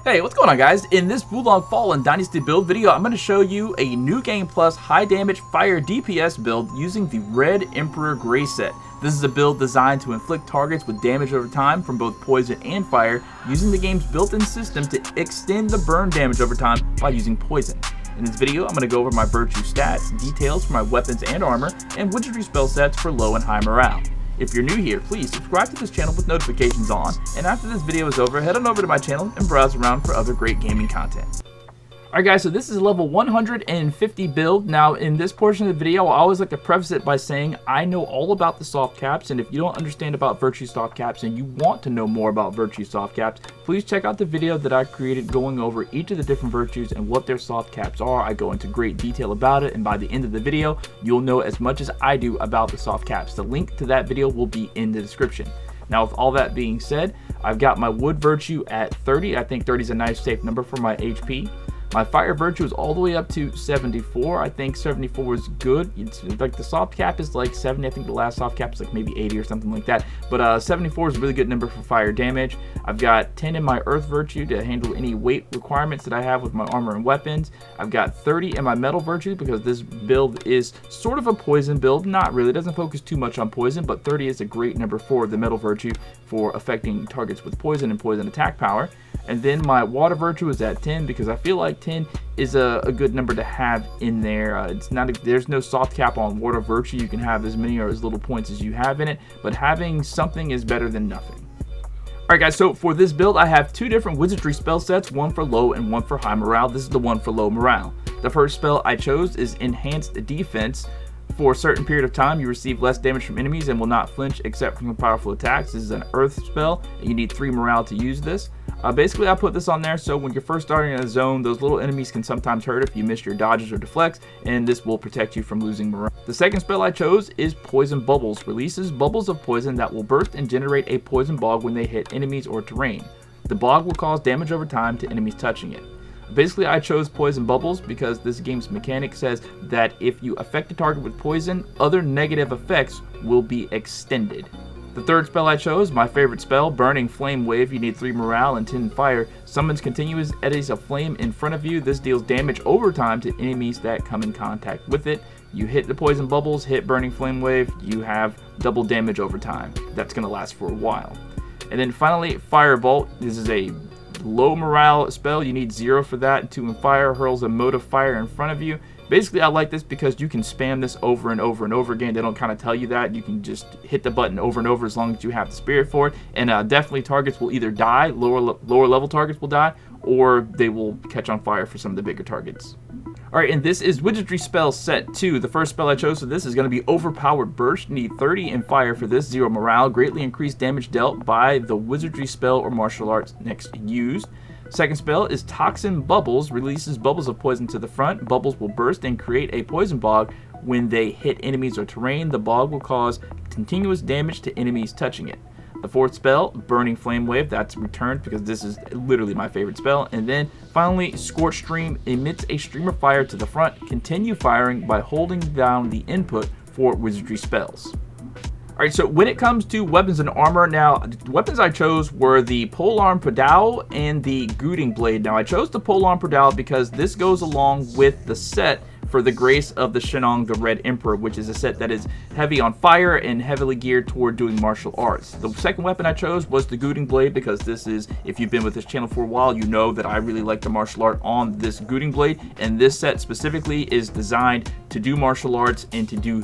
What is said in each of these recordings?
Hey, what's going on, guys? In this WoLongFallenDynasty build video, I'm going to show you a new game plus high damage fire DPS build using the Red Emperor Gray set. This is a build designed to inflict targets with damage over time from both poison and fire, using the game's built-in system to extend the burn damage over time by using poison. In this video, I'm going to go over my virtue stats, details for my weapons and armor, and wizardry spell sets for low and high morale. If you're new here, please subscribe to this channel with notifications on, and after this video is over, head on over to my channel and browse around for other great gaming content. Alright guys, so this is a level 150 build. Now in this portion of the video, I always like to preface it by saying I know all about the soft caps, and if you don't understand about virtue soft caps and you want to know more about virtue soft caps, please check out the video that I created going over each of the different virtues and what their soft caps are. I go into great detail about it, and by the end of the video, you'll know as much as I do about the soft caps. The link to that video will be in the description. Now with all that being said, I've got my wood virtue at 30. I think 30 is a nice safe number for my HP. My fire virtue is all the way up to 74. I think 74 is good. It's like the soft cap is like 70. I think the last soft cap is like maybe 80 or something like that. But 74 is a really good number for fire damage. I've got 10 in my earth virtue to handle any weight requirements that I have with my armor and weapons. I've got 30 in my metal virtue because this build is sort of a poison build. Not really. It doesn't focus too much on poison, but 30 is a great number for the metal virtue for affecting targets with poison and poison attack power. And then my water virtue is at 10 because I feel like 10 is a good number to have in there. There's no soft cap on water virtue. You can have as many or as little points as you have in it, but having something is better than nothing. Alright guys, so for this build I have two different wizardry spell sets, one for low and one for high morale. This is the one for low morale. The first spell I chose is Enhanced Defense. For a certain period of time, you receive less damage from enemies and will not flinch except from powerful attacks. This is an earth spell, and you need 3 morale to use this. Basically, I put this on there so when you're first starting in a zone, those little enemies can sometimes hurt if you miss your dodges or deflects, and this will protect you from losing morale. The second spell I chose is Poison Bubbles. Releases bubbles of poison that will burst and generate a poison bog when they hit enemies or terrain. The bog will cause damage over time to enemies touching it. Basically, I chose Poison Bubbles because this game's mechanic says that if you affect a target with poison, other negative effects will be extended. The third spell I chose, my favorite spell, Burning Flame Wave. You need 3 morale and 10 fire. Summons continuous eddies of flame in front of you. This deals damage over time to enemies that come in contact with it. You hit the Poison Bubbles, hit Burning Flame Wave, you have double damage over time. That's going to last for a while. And then finally, Firebolt. This is a low morale spell. You need 0 for that. 2 in fire, hurls a mote of fire in front of you. Basically, I like this because you can spam this over and over and over again. They don't kind of tell you that. You can just hit the button over and over as long as you have the spirit for it. And definitely targets will either die, lower level targets will die, or they will catch on fire for some of the bigger targets. Alright, and this is Wizardry Spell Set 2. The first spell I chose for this is going to be Overpowered Burst. You need 30 in fire for this, 0 morale. Greatly increased damage dealt by the wizardry spell or martial arts next used. Second spell is Toxin Bubbles. Releases bubbles of poison to the front. Bubbles will burst and create a poison bog when they hit enemies or terrain. The bog will cause continuous damage to enemies touching it. The fourth spell, Burning Flame Wave, that's returned because this is literally my favorite spell. And then finally, Scorch Stream emits a stream of fire to the front. Continue firing by holding down the input for wizardry spells. Alright, so when it comes to weapons and armor, now, the weapons I chose were the Polearm Pradao and the Gooting Blade. Now, I chose the Polearm Pradao because this goes along with the set for the Grace of the Qinglong, the Red Emperor, which is a set that is heavy on fire and heavily geared toward doing martial arts. The second weapon I chose was the Gooting Blade because this is, if you've been with this channel for a while, you know that I really like the martial art on this Gooting Blade, and this set specifically is designed to do martial arts and to do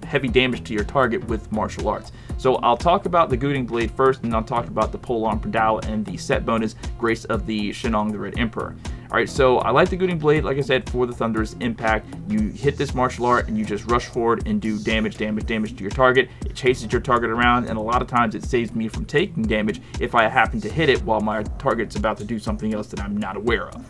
heavy damage to your target with martial arts. So I'll talk about the Gooting Blade first, and I'll talk about the Polearm Pradao and the set bonus Grace of the Qinglong, the Red Emperor. Alright, so I like the Gooting Blade, like I said, for the thunderous impact. You hit this martial art and you just rush forward and do damage to your target. It chases your target around, and a lot of times it saves me from taking damage if I happen to hit it while my target's about to do something else that I'm not aware of.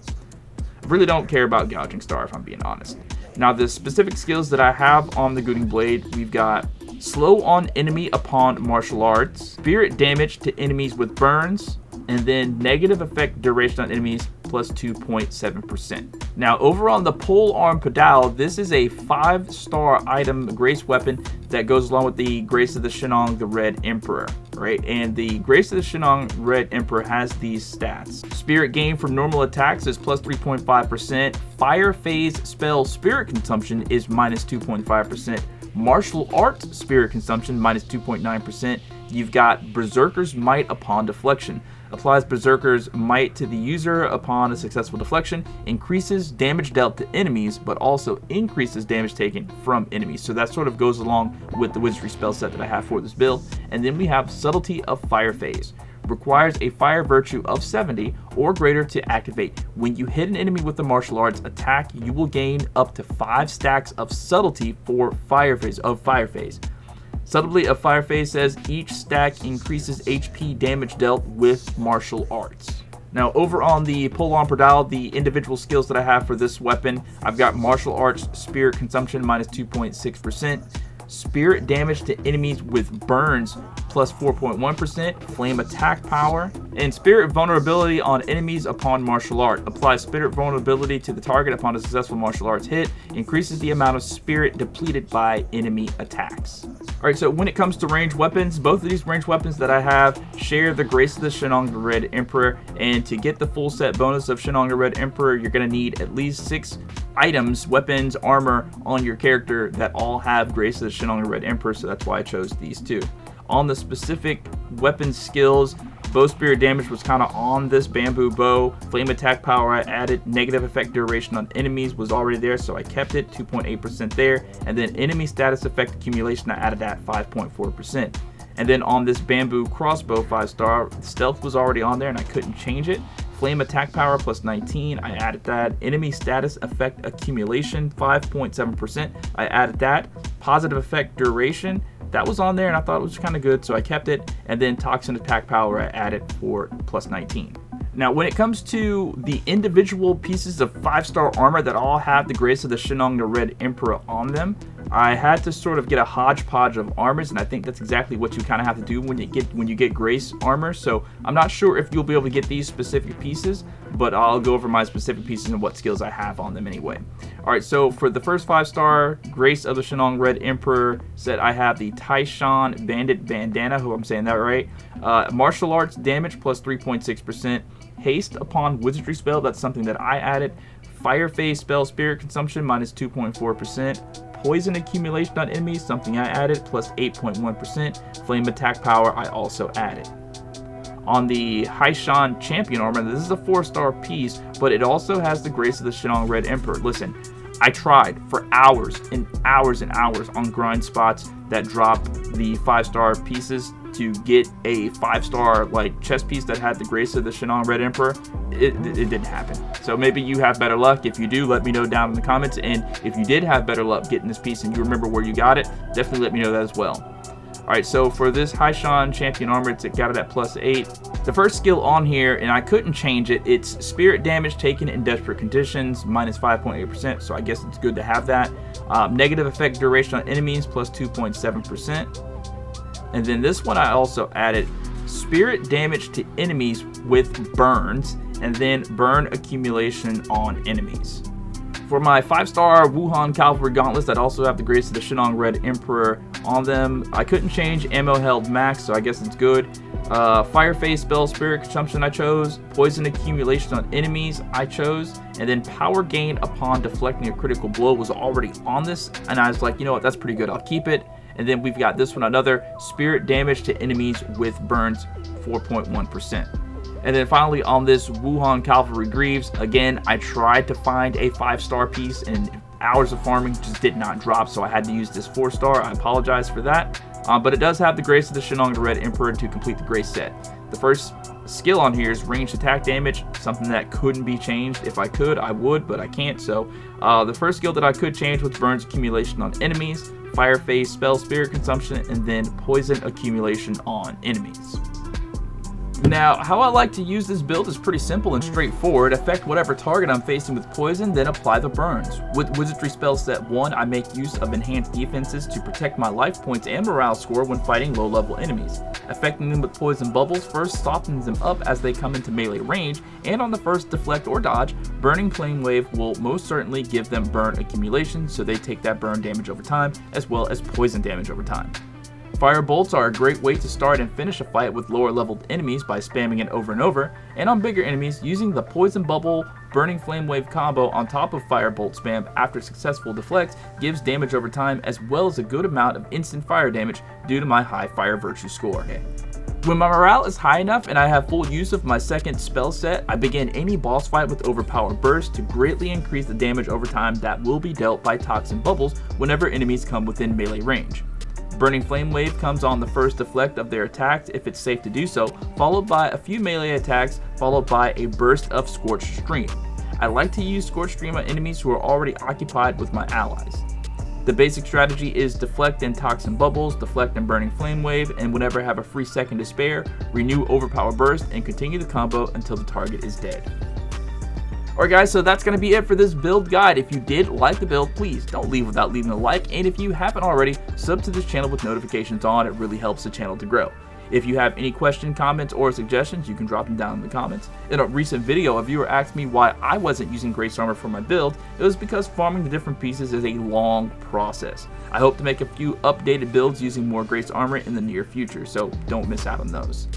I really don't care about Gouging Star, if I'm being honest. Now, the specific skills that I have on the Gooting Blade, we've got Slow on enemy upon martial arts, spirit damage to enemies with burns, and then negative effect duration on enemies plus 2.7%. Now over on the pole arm pedal, this is a 5-star item grace weapon that goes along with the Grace of the Qinglong, the Red Emperor, right? And the Grace of the Qinglong Red Emperor has these stats. Spirit gain from normal attacks is plus 3.5%. Fire phase spell spirit consumption is minus 2.5%. Martial arts spirit consumption minus 2.9%. You've got Berserker's Might upon deflection. Applies Berserker's Might to the user upon a successful deflection, increases damage dealt to enemies, but also increases damage taken from enemies. So that sort of goes along with the Wizardry spell set that I have for this build. And then we have Subtlety of Fire Phase. Requires a fire virtue of 70 or greater to activate. When you hit an enemy with a martial arts attack, you will gain up to 5 stacks of subtlety for fire phase. Subtlety of Fire Phase says each stack increases HP damage dealt with martial arts. Now over on the pole-arm pedal, the individual skills that I have for this weapon, I've got martial arts spirit consumption minus 2.6%, spirit damage to enemies with burns plus 4.1%, flame attack power, and spirit vulnerability on enemies upon martial art. Applies spirit vulnerability to the target upon a successful martial arts hit, increases the amount of spirit depleted by enemy attacks. Alright, so when it comes to ranged weapons, both of these ranged weapons that I have share the Grace of the Qinglong, the Red Emperor, and to get the full set bonus of Qinglong, the Red Emperor, you're going to need at least 6 items, weapons, armor on your character that all have Grace of the Qinglong, the Red Emperor, so that's why I chose these two. On the specific weapon skills, bow spirit damage was kind of on this bamboo bow. Flame attack power I added. Negative effect duration on enemies was already there, so I kept it 2.8% there. And then enemy status effect accumulation, I added at 5.4%. And then on this bamboo crossbow 5-star, stealth was already on there and I couldn't change it. Flame attack power plus 19, I added that. Enemy status effect accumulation 5.7%, I added that. Positive effect duration, that was on there and I thought it was kind of good, so I kept it. And then toxin attack power I added for plus 19. Now when it comes to the individual pieces of 5-star armor that all have the Grace of the Qinglong, the Red Emperor on them, I had to sort of get a hodgepodge of armors, and I think that's exactly what you kind of have to do when you get Grace armor. So I'm not sure if you'll be able to get these specific pieces, but I'll go over my specific pieces and what skills I have on them anyway. Alright, so for the first 5-star Grace of the Qinglong Red Emperor set, I have the Taishan Bandit Bandana, hope I'm saying that right. Martial arts damage plus 3.6%. Haste upon wizardry spell, that's something that I added. Fire phase spell spirit consumption minus 2.4%. Poison accumulation on enemies, something I added, plus 8.1%. Flame attack power, I also added. On the Haishan Champion armor, this is a 4-star piece, but it also has the Grace of the Qinglong Red Emperor. Listen, I tried for hours and hours and hours on grind spots that drop the 5-star pieces to get a 5-star like chest piece that had the Grace of the Qinglong Red Emperor. It didn't happen. So maybe you have better luck. If you do, let me know down in the comments. And if you did have better luck getting this piece and you remember where you got it, definitely let me know that as well. Alright, so for this Haishan Champion armor, it got it at plus 8. The first skill on here, and I couldn't change it, it's spirit damage taken in desperate conditions, minus 5.8%, so I guess it's good to have that. Negative effect duration on enemies, plus 2.7%. And then this one I also added spirit damage to enemies with burns, and then burn accumulation on enemies. For my 5-star Wuhan Cavalry Gauntlets that also have the Grace of the Qinglong Red Emperor on them, I couldn't change ammo held max, so I guess it's good. Fire phase spell spirit consumption I chose. Poison accumulation on enemies I chose. And then power gain upon deflecting a critical blow was already on this, and I was like, you know what, that's pretty good, I'll keep it. And then we've got this one, another spirit damage to enemies with burns, 4.1%. And then finally on this Wuhan Cavalry Greaves, again, I tried to find a 5-star piece and hours of farming just did not drop, so I had to use this 4-star. I apologize for that. But it does have the Grace of the Qinglong, the Red Emperor to complete the Grace set. The first skill on here is ranged attack damage, something that couldn't be changed. If I could, I would, but I can't. So the first skill that I could change was burns accumulation on enemies, fire phase spell spirit consumption, and then poison accumulation on enemies. Now, how I like to use this build is pretty simple and straightforward. Affect whatever target I'm facing with poison, then apply the burns. With Wizardry spell set 1, I make use of enhanced defenses to protect my life points and morale score when fighting low level enemies. Affecting them with poison bubbles first softens them up as they come into melee range, and on the first deflect or dodge, Burning Flame Wave will most certainly give them burn accumulation, so they take that burn damage over time, as well as poison damage over time. Fire bolts are a great way to start and finish a fight with lower leveled enemies by spamming it over and over, and on bigger enemies, using the poison bubble Burning Flame Wave combo on top of fire bolt spam after successful deflects gives damage over time as well as a good amount of instant fire damage due to my high fire virtue score. When my morale is high enough and I have full use of my second spell set, I begin any boss fight with Overpower Burst to greatly increase the damage over time that will be dealt by Toxin Bubbles whenever enemies come within melee range. Burning Flame Wave comes on the first deflect of their attack if it's safe to do so, followed by a few melee attacks, followed by a burst of Scorched Stream. I like to use Scorched Stream on enemies who are already occupied with my allies. The basic strategy is deflect and Toxin Bubbles, deflect and Burning Flame Wave, and whenever I have a free second to spare, renew Overpower Burst and continue the combo until the target is dead. Alright guys, so that's going to be it for this build guide. If you did like the build, please don't leave without leaving a like, and if you haven't already, sub to this channel with notifications on. It really helps the channel to grow. If you have any questions, comments, or suggestions, you can drop them down in the comments. In a recent video, a viewer asked me why I wasn't using Grace Armor for my build. It was because farming the different pieces is a long process. I hope to make a few updated builds using more Grace Armor in the near future, so don't miss out on those.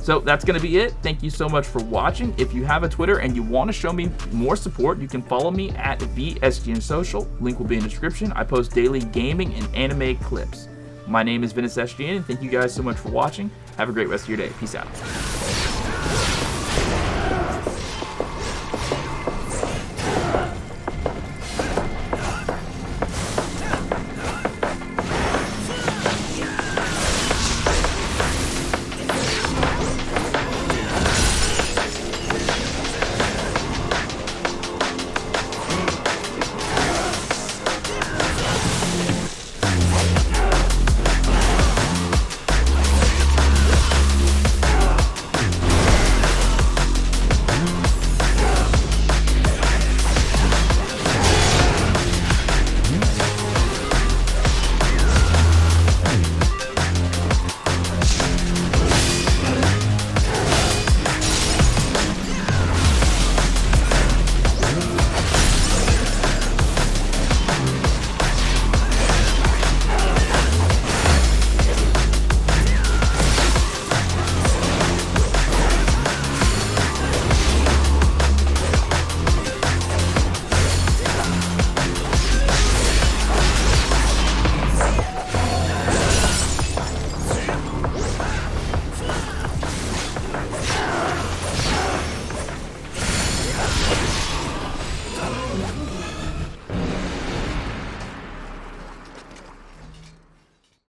So that's going to be it. Thank you so much for watching. If you have a Twitter and you want to show me more support, you can follow me at VSGNSocial. Link will be in the description. I post daily gaming and anime clips. My name is Ventus SGN, and thank you guys so much for watching. Have a great rest of your day. Peace out.